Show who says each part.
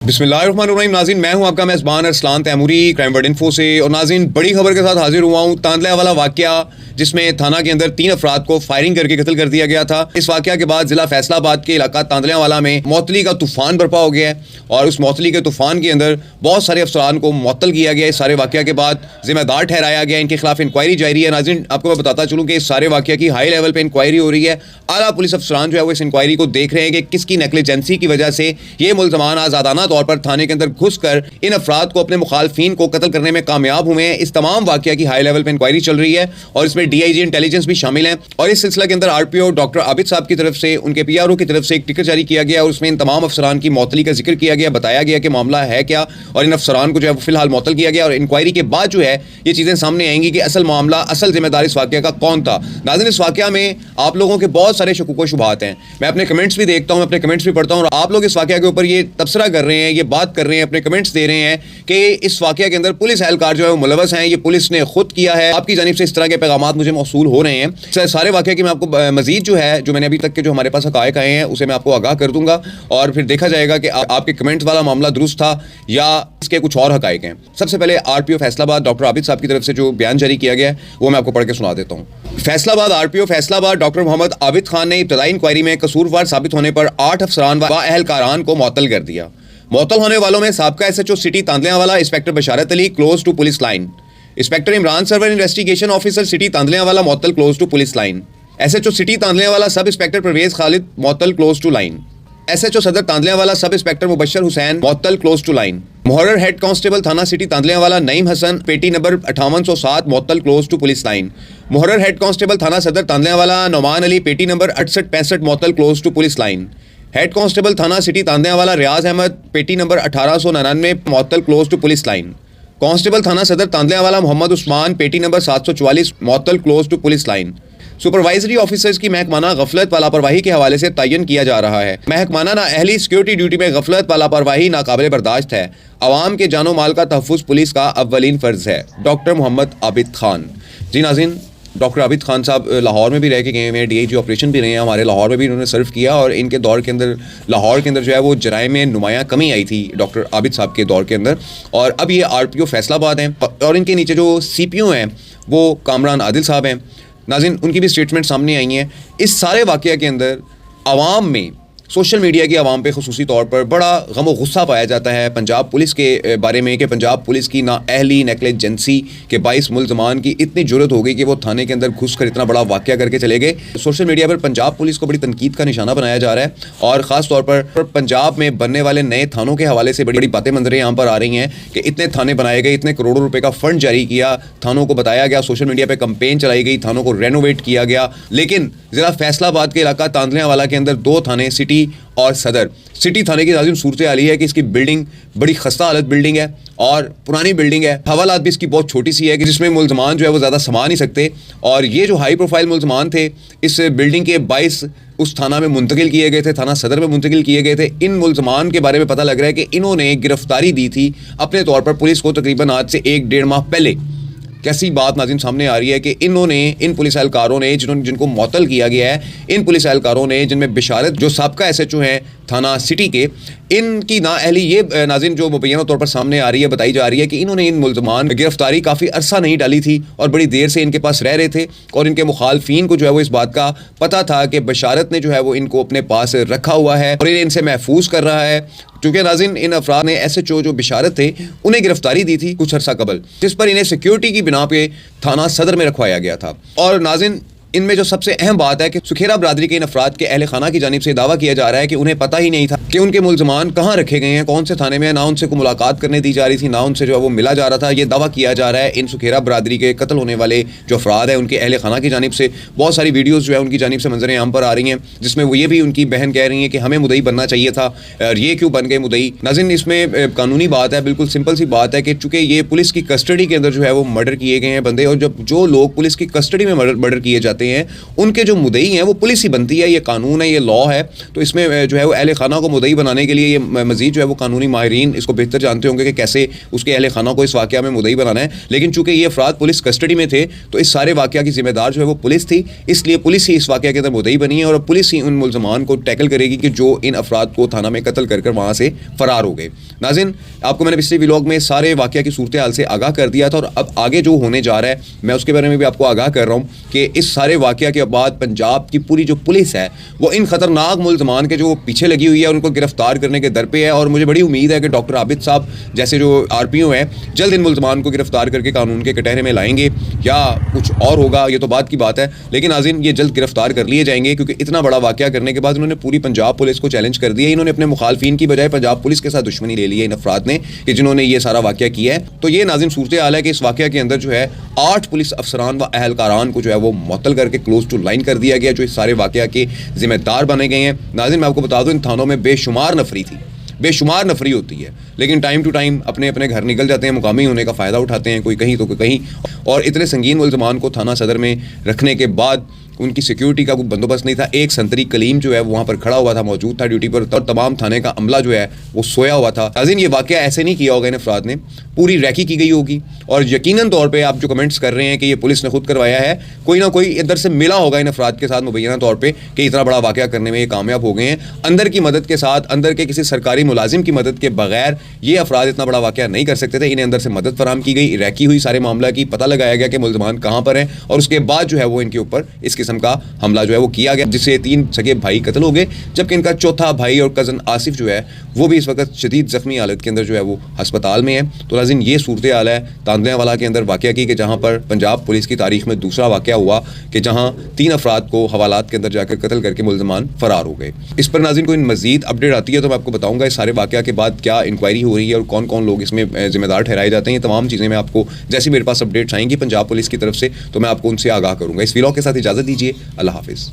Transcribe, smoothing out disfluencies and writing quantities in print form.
Speaker 1: बिस्मिल्लाहिर्रहमानिर्रहीम। नाज़रीन, मैं हूं आपका मेज़बान Arsalan Taimuri crime word info से। और नाज़रीन, बड़ी खबर के साथ हाजिर हुआ हूं। तांदला वाला वाक़या जिसमें थाना के अंदर 3 अफराद को फायरिंग करके कत्ल कर दिया गया था। इस वाक़या के बाद ज़िला फैसलाबाद के इलाका तांदला वाला में मौतली का तूफ़ान बर्पा हो गया है और उस मौतली के तूफ़ान के अंदर बहुत सारे अफसरान को मुअत्तल किया गया। इस सारे वाक़या के बाद ज़िम्मेदार ठहराया गया। इनके खिलाफ इंक्वायरी जारी है। नाज़रीन, आपको मैं बताता चलूँ कि इस सारे वाक़या की हाई लेवल पर इंक्वायरी हो रही है। आला पुलिस अफसरान जो है वो इस इंक्वायरी को देख रहे हैं कि किसकी नेग्लिजेंसी की वजह से ये मुल्ज़मान आज़ादाना तौर पर थाने के अंदर घुसकर इन अफराद को अपने मुखालफिन को कत्ल करने में कामयाब हुए हैं। इस तमाम वाक़या की हाई लेवल पर इंक्वायरी चल रही है और इसमें डीआईजी इंटेलिजेंस भी शामिल है। और इस सिलसिले के अंदर आरपीओ डॉक्टर आबिद साहब की तरफ से उनके पीआरओ की तरफ से एक टिकट जारी किया गया और उसमें इन तमाम अफसरान की मौतली का जिक्र किया गया, बताया गया कि मामला है क्या और इन अफसरान को जो है फिलहाल मुअत्तल किया गया। और इंक्वायरी के बाद जो है ये चीज़ें सामने आएंगी कि असल मामला, असल जिम्मेदार इस वाक़या का कौन था। नाज़रीन, इस वाक़या में आप लोगों के बहुत सारे शकूक व शुबहात हैं। मैं अपने कमेंट्स भी देखता हूँ, अपने कमेंट्स भी पढ़ता हूँ और आप लोग इस वाक़या के ऊपर ये तबसरा कर रहे हैं, ये बात कर रहे हैं, अपने कमेंट्स दे रहे हैं कि इस वाक़या के अंदर पुलिस एहलकार जो है वो मुलवस हैं, ये पुलिस ने खुद किया है। आपकी जानिब से इस तरह के पैगाम मुझे मौसूल हो रहे हैं। सारे वाक़े की मैं आपको मजीद जो है, जो मैंने अभी तक के जो हमारे पास हक़ाइक़ आए हैं उसे मैं आपको आगाह कर दूंगा और फिर देखा जाएगा कि आपके कमेंट्स वाला मामला दुरुस्त था या इसके कुछ और हक़ाइक़ हैं। सबसे पहले आरपीओ फैसलाबाद डॉक्टर आबिद साहब की तरफ से जो बयान जारी किया गया है वो मैं आपको पढ़ के सुना देता हूँ। फैसलाबाद आरपीओ फैसलाबाद डॉक्टर मोहम्मद आबिद खान ने इब्तदाई इंक्वायरी में कसूरवार साबित होने पर 8 अफसरान व अहलकारान को मुअत्तल कर दिया। मुअत्तल होने वालों में साबका SHO city Tandlianwala inspector Basharat Ali close to police line, inspector Imran Sarwar investigation officer city Tandlianwala मुअत्तल close to police line, SHO city Tandlianwala sub inspector Parvez Khalid मुअत्तल क्लोज टू लाइन, एसएचओ सदर तांदला वाला सब इंस्पेक्टर मुबशर हुसैन मुअत्तल क्लोज टू लाइन, मुहर्रर head constable थाना city Tandlianwala Naeem Hassan पेटी number 5807 मुअत्तल close to police line, मुहर्रर हेड कांस्टेबल थाना सदर तांदला वाला नौमान अली पेटी नंबर 6865 मुअत्तल close to police line, head constable थाना सिटी तांदला वाला रियाज अहमद पेटी नंबर 1899 मुअत्तल close to police line, constable थाना सदर तांदला वाला मोहम्मद उस्मान पेटी नंबर 744 मुअत्तल close to police line. Supervisory officers की महकमाना गफलत व लापरवाही के हवाले से तयन किया जा रहा है। महकमाना नाअहली सिक्योरिटी ड्यूटी में गफलत व लापरवाही नाकाबिल बर्दाश्त है। अवाम के जानो माल का तहफ़्फ़ुज़ पुलिस का अव्वलीन फ़र्ज़ है। डॉक्टर मोहम्मद आबिद खान। जी नाज़रीन, डॉक्टर आबिद खान साहब लाहौर में भी रह के गए हैं, डीआईजी ऑपरेशन भी रहे हैं, हमारे लाहौर में भी इन्होंने सर्व किया और इनके दौर के अंदर लाहौर के अंदर जो है वो जराइम में नुमायाँ कमी आई थी डॉक्टर आबिद साहब के दौर के अंदर। और अब ये आरपीओ फैसलाबाद हैं और इनके नीचे जो सीपीओ हैं वो कामरान आदिल साहब हैं। नाज़रीन, उनकी भी स्टेटमेंट सामने आई हैं। इस सारे वाक़या के अंदर आवाम में, सोशल मीडिया की आवाम पे ख़ुसूसी तौर पर बड़ा गम व गुस्सा पाया जाता है पंजाब पुलिस के बारे में कि पंजाब पुलिस की नाअहली नेग्लिजेंसी के बाइस मुल्ज़मान की इतनी जुर्रत हो गई कि वो थाने के अंदर घुस कर इतना बड़ा वाक़या करके चले गए। सोशल मीडिया पर पंजाब पुलिस को बड़ी तनकीद का निशाना बनाया जा रहा है और ख़ास तौर पर पंजाब में बनने वाले नए थानों के हवाले से बड़ी बड़ी बातें मंजरें यहाँ पर आ रही हैं कि इतने थाने बनाए गए, इतने करोड़ों रुपये का फ़ंड जारी किया, थानों को बताया गया, सोशल मीडिया पर कंपेन चलाई गई, थानों को रेनोवेट किया गया। लेकिन ज़िला फैसलाबाद के इलाका तांदला वाला के अंदर 2 थाने, सिटी और सदर। सिटी थाने की नाज़रीन सूरत हाल है कि इसकी बिल्डिंग बड़ी खस्ता हालत बिल्डिंग है और पुरानी बिल्डिंग है। हवालात भी इसकी बहुत छोटी सी है कि जिसमें मुल्ज़मान जो है वो ज़्यादा समा नहीं सकते। और ये जो हाई प्रोफाइल मुल्ज़मान थे इस बिल्डिंग के 22 उस थाना में मुंतकिल किए गए थे, थाना सदर में मुंतकिल किए गए थे। इन मुल्ज़मान के बारे में पता लग रहा है कि इन्होंने गिरफ्तारी दी थी अपने तौर पर पुलिस को तकरीबन आज से 1-1.5 माह पहले। कैसी बात नाज़रीन सामने आ रही है कि इन्होंने, इन पुलिस एहलकारों ने जिनको मुअत्तल किया गया है, इन पुलिस एहलकारों ने जिनमें बिशारत जो साबका एसएचओ हैं थाना सिटी के, इनकी नाअहली ये नाज़रीन जो मुबैना तौर पर सामने आ रही है, बताई जा रही है कि इन्होंने इन मुल्ज़मान गिरफ्तारी काफ़ी अरसा नहीं डाली थी और बड़ी देर से इनके पास रह रहे थे और इनके मुखालफिन को जो है वो इस बात का पता था कि बशारत ने जो है वो इनको अपने पास रखा हुआ है और इन्हें इनसे महफूज कर रहा है। चूँकि नाज़रीन इन अफराद ने एसएचओ जो बिशारत थे उन्हें गिरफ्तारी दी थी कुछ अरसा कबल, जिस पर इन्हें सिक्योरिटी की बिना पे थाना सदर में रखवाया गया था। और नाज़रीन, इनमें जो सबसे अहम बात है कि सुखेरा बरादरी के इन अफराद के अहल खाना की जानिब से दावा किया जा रहा है कि उन्हें पता ही नहीं था कि उनके मुल्ज़मान कहाँ रखे गए हैं, कौन से थाने में, ना उनसे को मुलाकात करने दी जा रही थी, ना उनसे जो है वो मिला जा रहा था। ये दावा किया जा रहा है इन सुखेरा बरादरी के कत्ल होने वाले जो अफराद हैं उनके अहल खाना की जानिब से। बहुत सारी वीडियोज़ जो है उनकी जानिब से मंजरें यहाँ पर आ रही हैं जिसमें वो ये भी उनकी बहन कह रही हैं कि हमें मुदई बनना चाहिए था और ये क्यों बन गए मुदई। नाज़रीन, इसमें कानूनी बात है, बिल्कुल सिंपल सी बात है कि चूँकि ये पुलिस की कस्टडी के अंदर जो है वो मर्डर किए गए हैं बंदे, और जब जो लोग पुलिस की कस्टडी में मर्डर किए जाते جاتے ہیں ان کے جو مدعی ہیں وہ پولیس ہی بنتی ہے. یہ قانون ہے, یہ لا ہے. تو اس میں جو ہے وہ اہل خانہ کو مدعی بنانے کے لیے یہ مزید جو ہے وہ قانونی ماہرین اس کو بہتر جانتے ہوں گے کہ کیسے اس کے اہل خانہ کو اس واقعہ میں مدعی بنانا ہے. لیکن چونکہ یہ افراد پولیس کسٹڈی میں تھے تو اس سارے واقعہ کی ذمہ دار جو ہے وہ پولیس تھی, اس لیے پولیس ہی اس واقعہ کے اندر مدعی بنی ہے اور پولیس ہی ان ملزمان کو ٹیکل کرے گی کہ جو ان افراد کو تھانہ میں قتل کر وہاں سے فرار ہو گئے. ناظرین, آپ کو میں نے پچھلے ولاگ میں سارے واقعہ کی صورتحال سے آگاہ کر دیا تھا اور اب آگے جو ہونے جا رہا ہے میں اس کے بارے میں بھی آپ کو آگاہ کر رہا ہوں کہ اس سارے واقعہ کے بعد پنجاب کی پوری جو پولیس ہے وہ ان خطرناک ملزمان کے جو پیچھے لگی ہوئی ہے ان کو گرفتار کرنے کے در پہ ہے. اور مجھے بڑی امید ہے کہ ڈاکٹر عابد صاحب جیسے جو RPO ہیں جلد ان ملزمان کو گرفتار کر کے قانون کے کٹہرے میں لائیں گے, یا کچھ اور ہوگا یہ تو بعد کی بات ہے. لیکن ناظرین, یہ جلد گرفتار کر لیے جائیں گے کیونکہ اتنا بڑا واقعہ کرنے کے بعد انہوں نے پوری پنجاب پولیس کو چیلنج کر دیا. انہوں نے اپنے مخالفین کی بجائے پنجاب پولیس کے ساتھ دشمنی لے لی ہے ان افراد نے کہ جنہوں نے یہ سارا واقعہ کیا ہے. تو یہ ناظرین صورتحال ہے کہ اس واقعہ کے اندر جو ہے 8 پولیس افسران و اہلکاران کو جو ہے وہ معطل کر کے کلوز ٹو لائن کر دیا گیا جو اس سارے واقعہ کے ذمہ دار بنے گئے ہیں. ناظرین, میں آپ کو بتا دوں ان تھانوں میں بے شمار نفری تھی, بے شمار نفری ہوتی ہے, لیکن ٹائم ٹو ٹائم اپنے اپنے گھر نکل جاتے ہیں, مقامی ہونے کا فائدہ اٹھاتے ہیں, کوئی کہیں تو کوئی کہیں. اور اتنے سنگین ملزمان کو تھانہ صدر میں رکھنے کے بعد ان کی سیکیورٹی کا کوئی بندوبست نہیں تھا. ایک سنتری کلیم جو ہے وہاں پر کھڑا ہوا تھا, موجود تھا ڈیوٹی پر, اور تمام تھانے کا عملہ جو ہے وہ سویا ہوا تھا. ناظرین, یہ واقعہ ایسے نہیں کیا ہوگا ان افراد نے, پوری ریکی کی گئی ہوگی. اور یقیناً طور پہ آپ جو کمنٹس کر رہے ہیں کہ یہ پولیس نے خود کروایا ہے, کوئی نہ کوئی ادھر سے ملا ہوگا ان افراد کے ساتھ مبینہ طور پہ کہ اتنا بڑا واقعہ کرنے میں یہ کامیاب ہو گئے ہیں. اندر کی مدد کے ساتھ, اندر کے کسی سرکاری ملازم کی مدد کے بغیر یہ افراد اتنا بڑا واقعہ نہیں کر سکتے تھے. انہیں اندر سے مدد فراہم کی گئی, ریکی ہوئی سارے معاملہ کی, پتہ لگایا گیا کہ ملزمان کہاں پر ہیں, اور اس کے بعد جو ہے وہ ان کے اوپر اس قسم کا حملہ جو ہے وہ کیا گیا, جس سے 3 سگے بھائی قتل ہو گئے, جبکہ ان کا چوتھا بھائی اور کزن آصف جو ہے وہ بھی اس وقت شدید زخمی حالت کے اندر جو ہے وہ ہسپتال میں ہے. تو ناظرین, یہ صورتحال ہے تاندلیاں والا کے اندر واقعہ کی کہ جہاں پر پنجاب پولیس کی تاریخ میں دوسرا واقعہ ہوا کہ جہاں 3 افراد کو حوالات کے اندر جا کر قتل کر کے ملزمان فرار ہو گئے. اس پر ناظرین کوئی مزید اپڈیٹ آتی ہے تو میں آپ کو بتاؤں گا. اس سارے واقعہ کے بعد کیا انکوائری ہو رہی ہے اور کون کون لوگ اس میں ذمہ دار ٹھہرائے جاتے ہیں, یہ تمام چیزیں میں آپ کو جیسے میرے پاس اپڈیٹس آئیں گی پنجاب پولیس کی طرف سے تو میں آپ کو ان سے آگاہ کروں گا. اس ولاگ کے ساتھ اجازت دیجیے, اللہ حافظ.